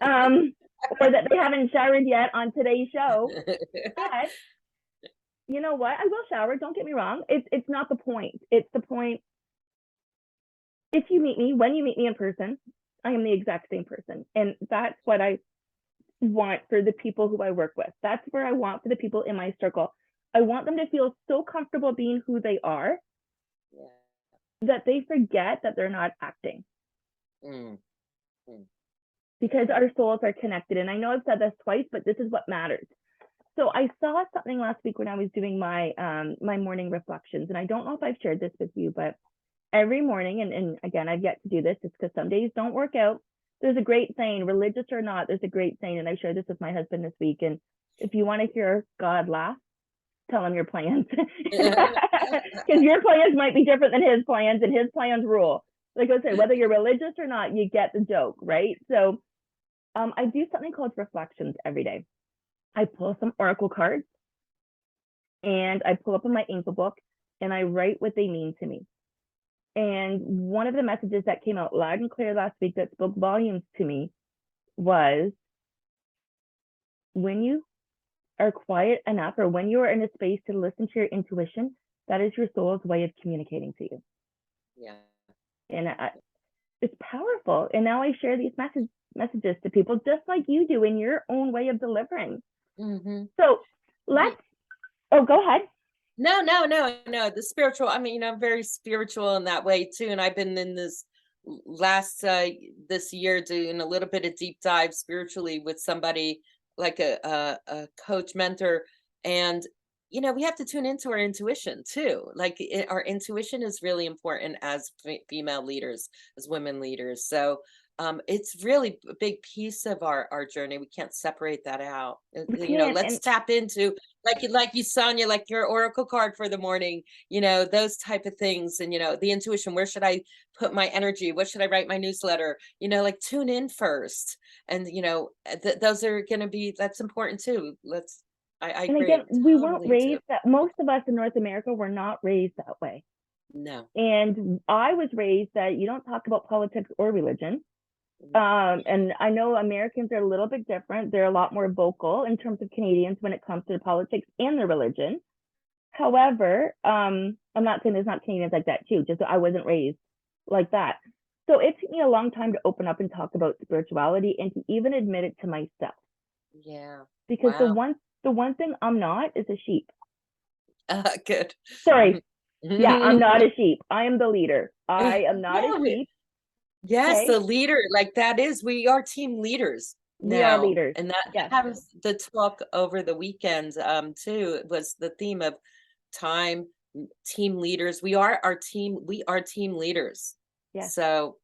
S1: or that they haven't showered yet on today's show. But you know what? I will shower. Don't get me wrong. It's not the point. It's the point. If you meet me, when you meet me in person, I am the exact same person, and that's what I want for the people who I work with. That's where I want for the people in my circle. I want them to feel so comfortable being who they are that they forget that they're not acting. Because our souls are connected. And I know I've said this twice, but this is what matters. So I saw something last week when I was doing my my morning reflections. And I don't know if I've shared this with you, but every morning, and again, I've yet to do this just because some days don't work out. There's a great saying, religious or not, there's a great saying. And I shared this with my husband this week. And if you want to hear God laugh, tell him your plans. Because your plans might be different than his plans, and his plans rule. Like I said, whether you're religious or not, you get the joke, right? So I do something called reflections every day. I pull some oracle cards and I pull up in my Angel book and I write what they mean to me. And one of the messages that came out loud and clear last week that spoke volumes to me was, when you are quiet enough, or when you are in a space to listen to your intuition, that is your soul's way of communicating to you.
S2: Yeah.
S1: And it's powerful. And now I share these messages to people just like you do in your own way of delivering. So let's, oh, go ahead.
S2: No. The spiritual, I mean, I'm very spiritual in that way too. And I've been in this last this year doing a little bit of deep dive spiritually with somebody like a coach mentor. And we have to tune into our intuition too. Like our intuition is really important as female leaders, as women leaders. So it's really a big piece of our journey. We can't separate that out.
S1: We can't.
S2: Let's
S1: And
S2: tap into like you, Sonya, like your oracle card for the morning, those type of things. And the intuition, where should I put my energy? What should I write my newsletter? Like tune in first. And those are going to be, that's important too. I
S1: and
S2: agree.
S1: again, we weren't
S2: Totally too.
S1: raised that, most of us in North America were not raised that way.
S2: No.
S1: And I was raised that you don't talk about politics or religion. And I know Americans are a little bit different. They're a lot more vocal in terms of Canadians when it comes to politics and their religion. However, I'm not saying there's not Canadians like that too, just I wasn't raised like that. So it took me a long time to open up and talk about spirituality and to even admit it to myself.
S2: Yeah.
S1: Because the
S2: Wow.
S1: one thing I'm not is a sheep.
S2: Good.
S1: Sorry. Yeah, I'm not a sheep. I am the leader. I am not
S2: Yeah,
S1: a sheep.
S2: yes,
S1: Okay.
S2: the leader, like that is, we are team leaders
S1: We are
S2: now.
S1: leaders.
S2: And that
S1: Yes.
S2: happens, the talk over the weekend, too, was the theme of time, team leaders. We are team leaders.
S1: Yes.
S2: So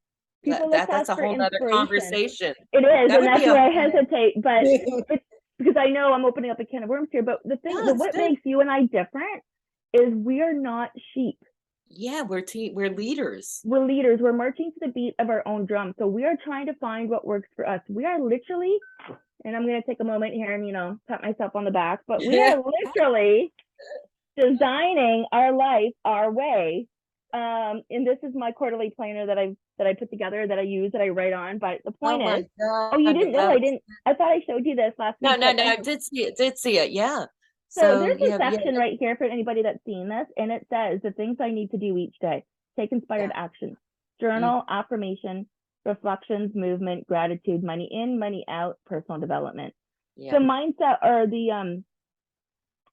S1: People look to us
S2: that's a
S1: for
S2: whole nother
S1: inspiration.
S2: conversation.
S1: It is,
S2: That
S1: and
S2: would be
S1: that's
S2: a
S1: where I
S2: whole,
S1: hesitate. But it's because I know I'm opening up a can of worms here. But the thing,
S2: no, it's
S1: what
S2: good.
S1: makes you and I different is we are not sheep.
S2: Yeah, we're leaders.
S1: We're leaders. We're marching to the beat of our own drum. So we are trying to find what works for us. We are literally, and I'm going to take a moment here and pat myself on the back, but we are literally designing our life our way. And this is my quarterly planner that I put together, that I use, that I write on. But the
S2: Oh
S1: point
S2: my
S1: is,
S2: God.
S1: oh, you didn't know?
S2: That
S1: I
S2: was,
S1: didn't. I thought I showed you this last
S2: no,
S1: week.
S2: no,
S1: But
S2: no, I did see it. Yeah.
S1: so
S2: So
S1: there's a
S2: yeah,
S1: section right here for anybody that's seen this, and it says the things I need to do each day. Take inspired
S2: yeah.
S1: action, journal, affirmation, reflections, movement, gratitude, money in, money out, personal development.
S2: Yeah.
S1: The mindset or the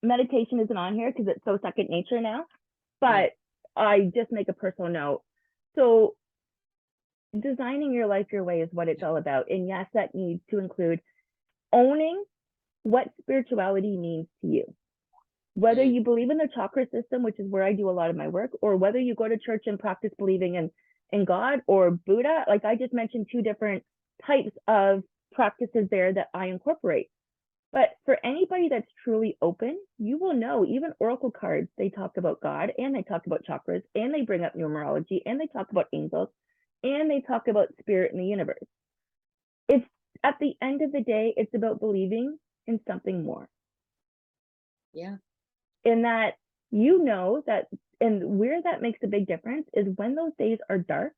S1: meditation isn't on here because it's so second nature now, but I just make a personal note. So designing your life your way is what it's all about. And yes, that needs to include owning what spirituality means to you. Whether you believe in the chakra system, which is where I do a lot of my work, or whether you go to church and practice believing in God or Buddha, like I just mentioned 2 different types of practices there that I incorporate. But for anybody that's truly open, you will know, even oracle cards, they talk about God, and they talk about chakras, and they bring up numerology, and they talk about angels, and they talk about spirit in the universe. It's at the end of the day, it's about believing in something more.
S2: Yeah.
S1: In that that, and where that makes a big difference is when those days are dark,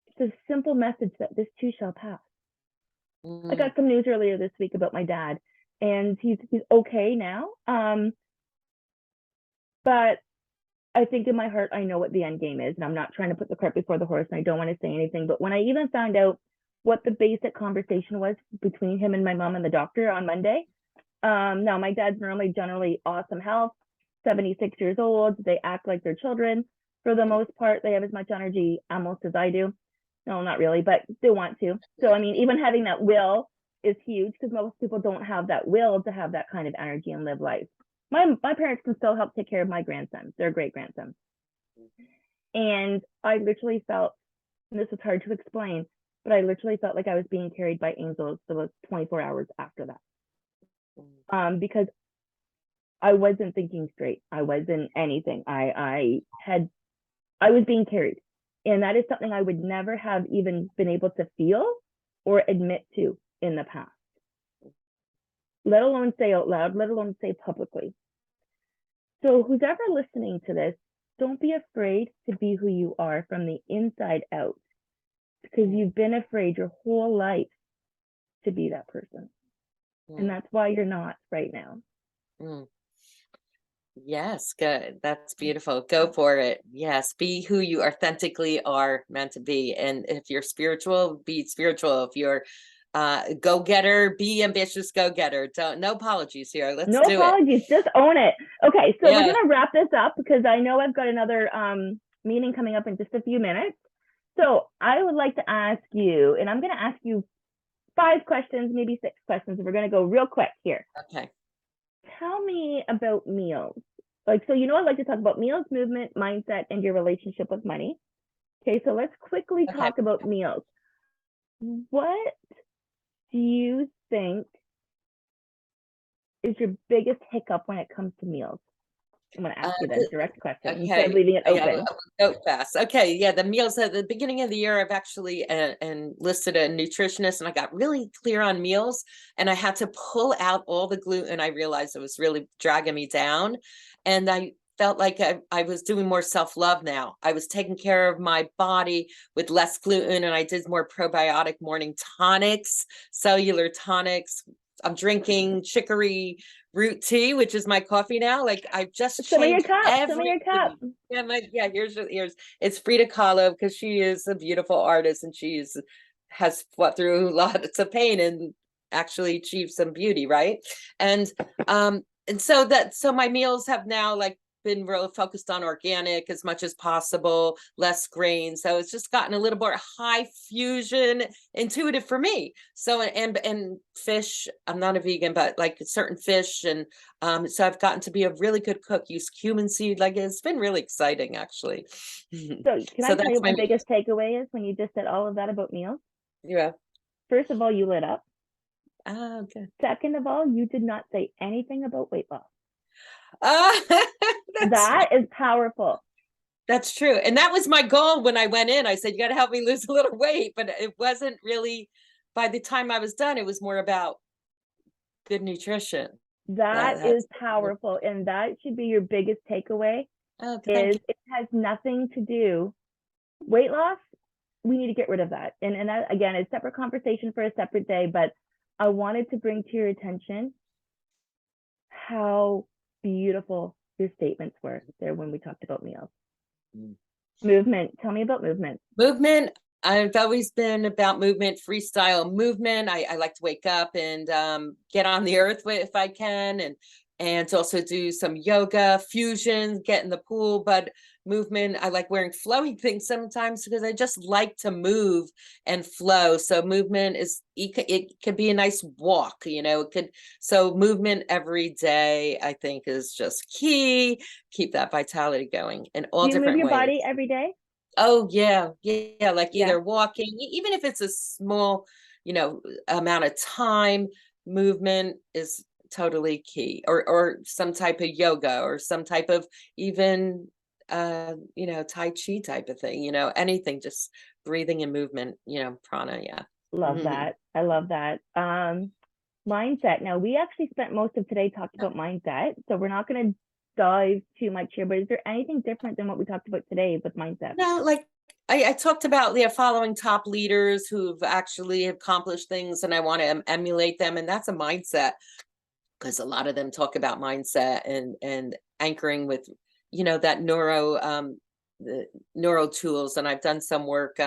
S1: it's a simple message that this too shall pass. I got some news earlier this week about my dad, and he's okay now. But I think in my heart, I know what the end game is, and I'm not trying to put the cart before the horse, and I don't want to say anything. But when I even found out what the basic conversation was between him and my mom and the doctor on Monday, now my dad's generally awesome health, 76 years old. They act like they're children for the most part. They have as much energy almost as I do. No, not really, but they want to. So, I mean, even having that will is huge because most people don't have that will to have that kind of energy and live life. My parents can still help take care of my grandson, their great grandson. And I literally felt, and this is hard to explain, but I literally felt like I was being carried by angels for those 24 hours after that. Because I wasn't thinking straight. I wasn't anything. I was being carried. And that is something I would never have even been able to feel or admit to in the past, let alone say out loud, let alone say publicly. So who's ever listening to this, don't be afraid to be who you are from the inside out, because you've been afraid your whole life to be that person. And that's why you're not right now.
S2: Yes, good. That's beautiful. Go for it. Yes, be who you authentically are meant to be. And if you're spiritual, be spiritual. If you're go-getter, be ambitious, go-getter. No apologies here. Let's
S1: No
S2: do it.
S1: apologies, just own it. Okay, so we're
S2: Yeah.
S1: gonna wrap this up because I know I've got another meeting coming up in just a few minutes. So I would like to ask you, and I'm gonna ask you 5 questions, maybe 6 questions. We're gonna go real quick here.
S2: Okay.
S1: Tell me about meals. Like, so I'd like to talk about meals, movement, mindset, and your relationship with money. Okay, so let's quickly talk about meals. What do you think is your biggest hiccup when it comes to meals? I'm going to ask you that direct question instead of leaving it open.
S2: Go fast. Okay, yeah, the meals at the beginning of the year, I've actually enlisted a nutritionist, and I got really clear on meals, and I had to pull out all the gluten. I realized it was really dragging me down, and I felt like I was doing more self-love now. I was taking care of my body with less gluten, and I did more probiotic morning tonics, cellular tonics. I'm drinking chicory root tea, which is my coffee now. Like, I've just changed everything. Here's it's Frida Kahlo, because she is a beautiful artist, and has fought through lots of pain and actually achieved some beauty, right? And so my meals have now been really focused on organic as much as possible, less grain. So it's just gotten a little more high fusion, intuitive for me. So, and fish, I'm not a vegan, but certain fish. And so I've gotten to be a really good cook, use cumin seed. It's been really exciting, actually.
S1: So can I tell you what my biggest takeaway is when you just said all of that about meals?
S2: Yeah.
S1: First of all, you lit up.
S2: Oh, okay.
S1: Second of all, you did not say anything about weight loss.
S2: That
S1: is powerful.
S2: That's true. And that was my goal when I went in. I said, you got to help me lose a little weight. But it wasn't really, by the time I was done, it was more about good nutrition.
S1: That is powerful. And that should be your biggest takeaway. It has nothing to do, weight loss, we need to get rid of that. And that, again, is a separate conversation for a separate day. But I wanted to bring to your attention how beautiful your statements were there when we talked about meals. Movement. Tell me about movement.
S2: Movement. I've always been about movement, freestyle movement. I like to wake up and get on the earth if I can, and also do some yoga, fusion, get in the pool. But movement, I like wearing flowy things sometimes because I just like to move and flow. So movement it could be a nice walk, so movement every day, I think, is just key. Keep that vitality going in all different ways.
S1: Do you move your body every day?
S2: Oh, yeah. Either walking, even if it's a small, amount of time, movement is totally key, or some type of yoga, or some type of even, Tai Chi type of thing, anything, just breathing and movement, prana. Yeah.
S1: Love that. I love that. Mindset. Now, we actually spent most of today talking about mindset, so we're not going to dive too much here, but is there anything different than what we talked about today with mindset?
S2: No, I talked about following top leaders who've actually accomplished things, and I want to emulate them. And that's a mindset, because a lot of them talk about mindset and anchoring with, that the neuro tools. And I've done some work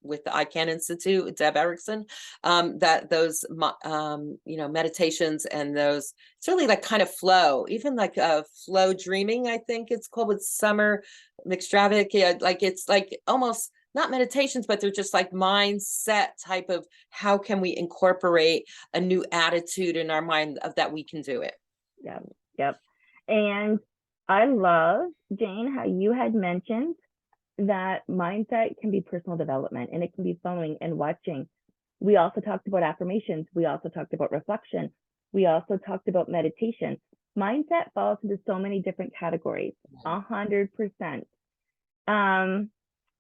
S2: with the ICANN Institute with Deb Erickson, that those meditations and those, it's really kind of flow, even flow dreaming, I think it's called, with Summer McStravick. It's almost not meditations, but they're just mindset type of, how can we incorporate a new attitude in our mind of that we can do it.
S1: Yep. And I love, Jane, how you had mentioned that mindset can be personal development, and it can be following and watching. We also talked about affirmations. We also talked about reflection. We also talked about meditation. Mindset falls into so many different categories, 100%. All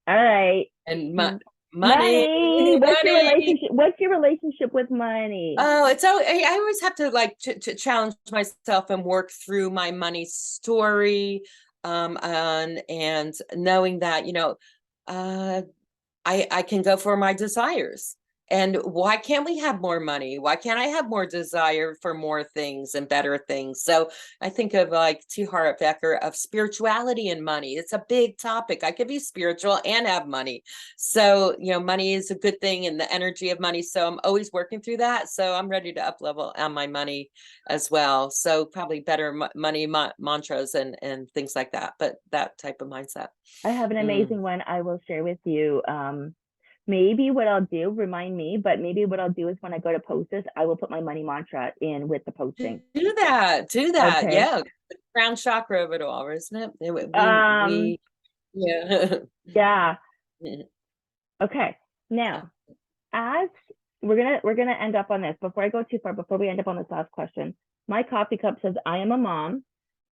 S1: right.
S2: And
S1: money.
S2: Money.
S1: What's your relationship with money?
S2: Oh, I always have to challenge myself and work through my money story, and knowing that I can go for my desires. And why can't we have more money? Why can't I have more desire for more things and better things? So I think of like T. Harv Eker of spirituality and money. It's a big topic. I could be spiritual and have money. So, money is a good thing and the energy of money. So I'm always working through that. So I'm ready to up level on my money as well. So probably better money mantras and things like that. But that type of mindset.
S1: I have an amazing one I will share with you. Maybe what I'll do, remind me, but maybe what I'll do is when I go to post this, I will put my money mantra in with the posting.
S2: Do that.
S1: Okay.
S2: Yeah. The crown chakra of it all, isn't it? Yeah.
S1: Yeah. Okay. Now, as we're gonna end up on this, before I go too far, before we end up on this last question, my coffee cup says, I am a mom.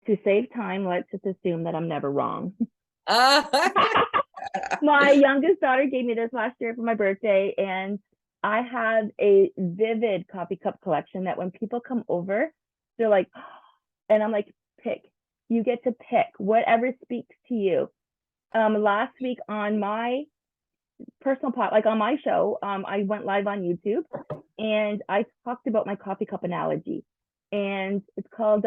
S1: To save time, let's just assume that I'm never wrong. My youngest daughter gave me this last year for my birthday, and I have a vivid coffee cup collection that when people come over, they're like, and I'm like, pick. You get to pick whatever speaks to you. Last week on my personal pot, like on my show, I went live on YouTube and I talked about my coffee cup analogy, and it's called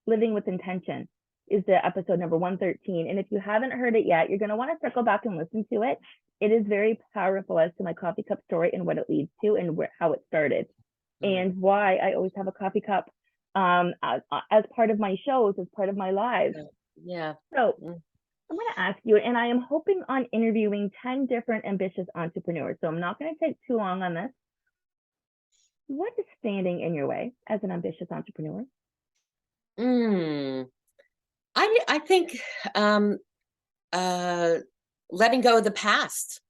S1: Living with Intention is the episode number 113. And if you haven't heard it yet, you're going to want to circle back and listen to it. It is very powerful as to my coffee cup story and what it leads to and how it started and why I always have a coffee cup as part of my shows, as part of my lives.
S2: Yeah.
S1: So I'm going to ask you, and I am hoping on interviewing 10 different ambitious entrepreneurs. So I'm not going to take too long on this. What is standing in your way as an ambitious entrepreneur?
S2: I think letting go of the past.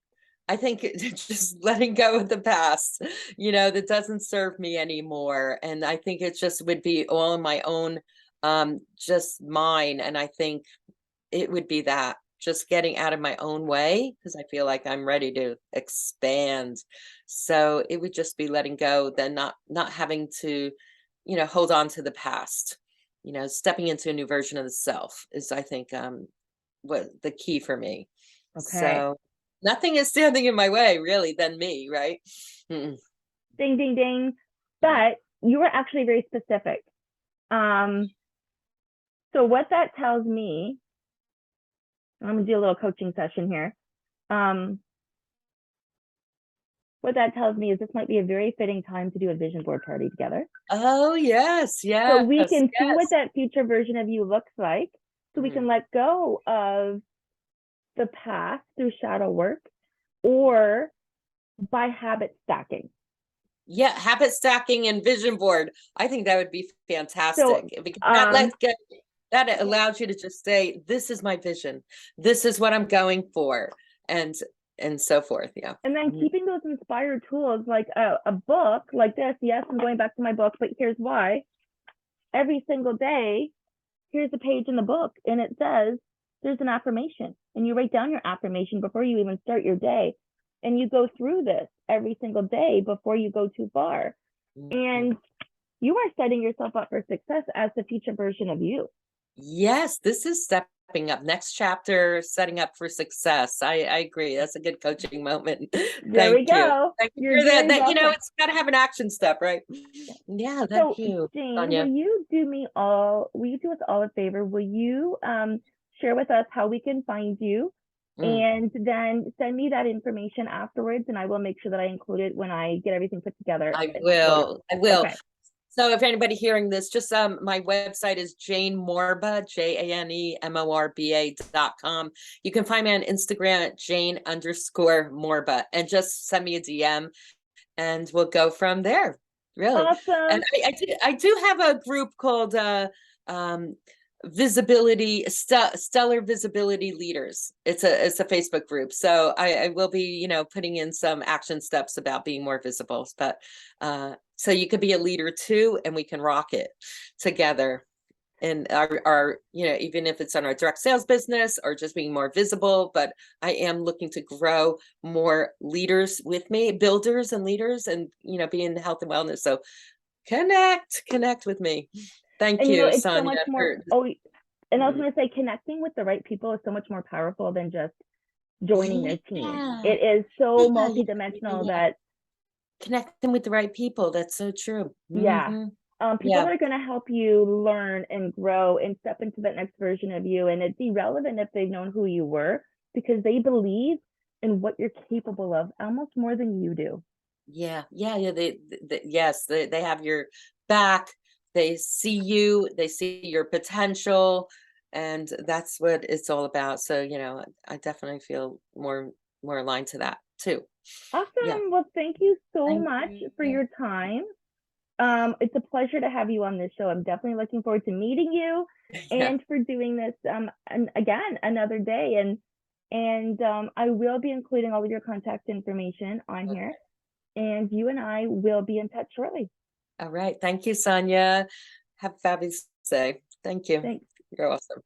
S2: I think just letting go of the past, that doesn't serve me anymore. And I think it just would be all in my own, just mine. And I think it would be that, just getting out of my own way, because I feel like I'm ready to expand. So it would just be letting go, then not having to, hold on to the past. Stepping into a new version of the self is, I think, what the key for me.
S1: Okay.
S2: So nothing is standing in my way really than me, right?
S1: Ding, ding, ding. But you were actually very specific. So what that tells me, I'm gonna do a little coaching session here. What that tells me is this might be a very fitting time to do a vision board party together.
S2: Oh, yes.
S1: So we can see what that future version of you looks like. So we can let go of the past through shadow work or by habit stacking.
S2: Yeah, habit stacking and vision board. I think that would be fantastic. So, because that allows you to just say, this is my vision. This is what I'm going for. And so forth. Yeah.
S1: And then keeping those inspired tools like a book like this. Yes, I'm going back to my book, but here's why. Every single day, here's a page in the book and it says there's an affirmation, and you write down your affirmation before you even start your day. And you go through this every single day before you go too far. And you are setting yourself up for success as the future version of you.
S2: Yes, this is stepping up. Next chapter, setting up for success. I agree. That's a good coaching moment.
S1: There we go.
S2: Thank you for that. It's got to have an action step, right? Yeah, thank you.
S1: Jane,
S2: Sonya.
S1: will you do us all a favor? Will you share with us how we can find you? And then send me that information afterwards, and I will make sure that I include it when I get everything put together.
S2: I will. Okay. So if anybody hearing this, just my website is Jane Morba, JaneMorba.com. You can find me on Instagram at Jane_Morba, and just send me a DM and we'll go from there. Really.
S1: Awesome.
S2: And I do have a group called Stellar Visibility Leaders. It's a Facebook group. So I will be, putting in some action steps about being more visible, but so you could be a leader too, and we can rock it together. And our even if it's on our direct sales business or just being more visible, but I am looking to grow more leaders with me, builders and leaders, and be in health and wellness. So connect with me. Thank you,
S1: it's
S2: Sonya.
S1: So much more. And I was going to say, connecting with the right people is so much more powerful than just joining their team. It is so multidimensional that
S2: Connecting with the right people. That's so true.
S1: Yeah. People
S2: Yeah.
S1: that are going to help you learn and grow and step into that next version of you. And it's irrelevant if they've known who you were, because they believe in what you're capable of almost more than you do.
S2: Yeah. Yeah. Yeah. Yes, they have your back. They see you, they see your potential. And that's what it's all about. So, I definitely feel more aligned to that too. Yeah.
S1: Awesome. Well, thank you so
S2: Thank
S1: much for
S2: you.
S1: your time. It's a pleasure to have you on this show. I'm definitely looking forward to meeting you
S2: Yeah.
S1: and for doing this and again another day. And I will be including all of your contact information on here.
S2: Okay.
S1: And you and I will be in touch shortly.
S2: All right. Thank you, Sonya. Have a fabulous day. Thank you.
S1: Thanks.
S2: You're awesome.